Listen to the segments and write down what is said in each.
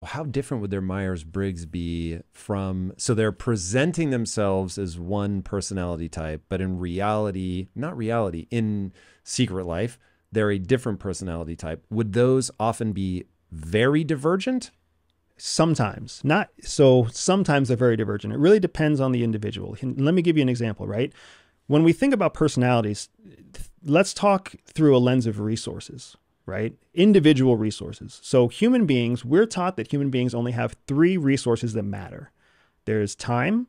How different would their Myers-Briggs be from, so they're presenting themselves as one personality type, but in reality, not reality, in secret life, they're a different personality type. Would those often be very divergent? Sometimes, not so. Sometimes they're very divergent. It really depends on the individual. Let me give you an example, right? When we think about personalities, let's talk through a lens of resources, right? Individual resources. So human beings, we're taught that human beings only have three resources that matter. There's time,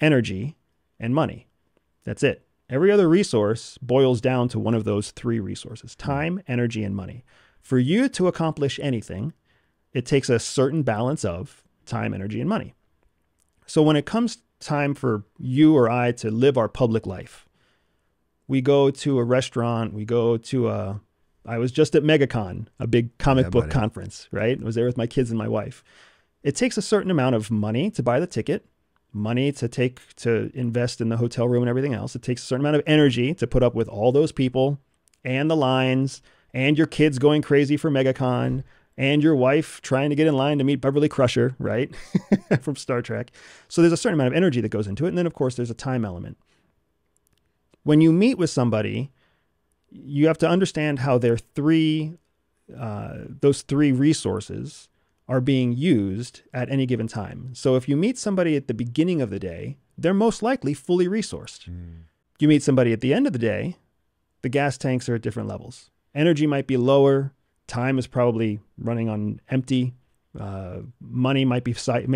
energy, and money. That's it. Every other resource boils down to one of those three resources: time, energy, and money. For you to accomplish anything, it takes a certain balance of time, energy, and money. So when it comes time for you or I to live our public life, we go to a restaurant, I was just at MegaCon, a big comic book conference, right? I was there with my kids and my wife. It takes a certain amount of money to buy the ticket, money to invest in the hotel room and everything else. It takes a certain amount of energy to put up with all those people and the lines and your kids going crazy for MegaCon and your wife trying to get in line to meet Beverly Crusher, right? From Star Trek. So there's a certain amount of energy that goes into it. And then of course there's a time element. When you meet with somebody, you have to understand how those three resources are being used at any given time. So if you meet somebody at the beginning of the day, they're most likely fully resourced. You meet somebody at the end of the day, the gas tanks are at different levels. Energy might be lower. Time is probably running on empty. Money might be safe.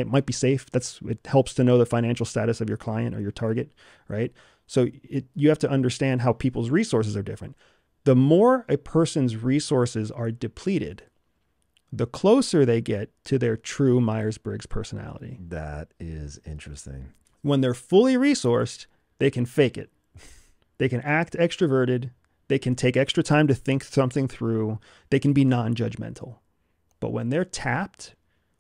It helps to know the financial status of your client or your target, right? So you have to understand how people's resources are different. The more a person's resources are depleted, the closer they get to their true Myers-Briggs personality. That is interesting. When they're fully resourced, they can fake it. They can act extroverted. They can take extra time to think something through. They can be non-judgmental. But when they're tapped,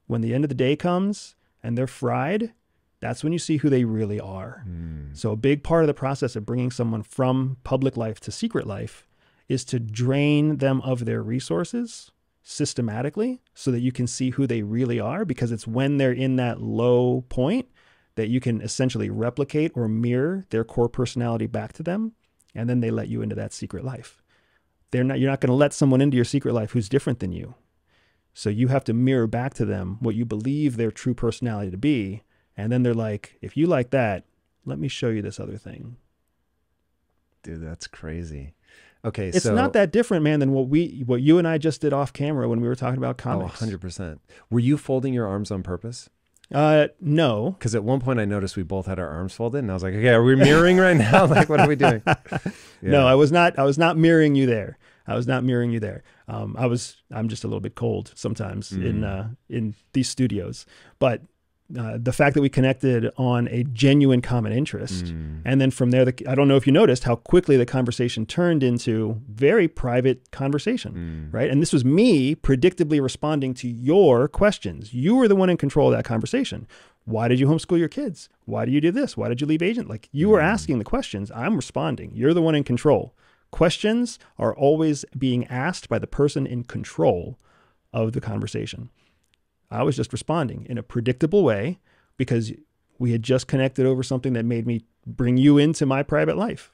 when the end of the day comes and they're fried, that's when you see who they really are. So a big part of the process of bringing someone from public life to secret life is to drain them of their resources systematically so that you can see who they really are, because it's when they're in that low point that you can essentially replicate or mirror their core personality back to them. And then they let you into that secret life. You're not going to let someone into your secret life who's different than you. So you have to mirror back to them what you believe their true personality to be. And then they're like, if you like that, let me show you this other thing. Dude, that's crazy. Okay, it's not that different, man, than what you and I just did off camera when we were talking about comics. Oh, 100%. Were you folding your arms on purpose? No. Because at one point I noticed we both had our arms folded, and I was like, okay, are we mirroring right now? Like, what are we doing? Yeah. No, I was not mirroring you there. I'm just a little bit cold sometimes in these studios, but the fact that we connected on a genuine common interest. And then from there, I don't know if you noticed how quickly the conversation turned into very private conversation, right? And this was me predictably responding to your questions. You were the one in control of that conversation. Why did you homeschool your kids? Why do you do this? Why did you leave agent? Like, you were asking the questions. I'm responding. You're the one in control. Questions are always being asked by the person in control of the conversation. I was just responding in a predictable way because we had just connected over something that made me bring you into my private life.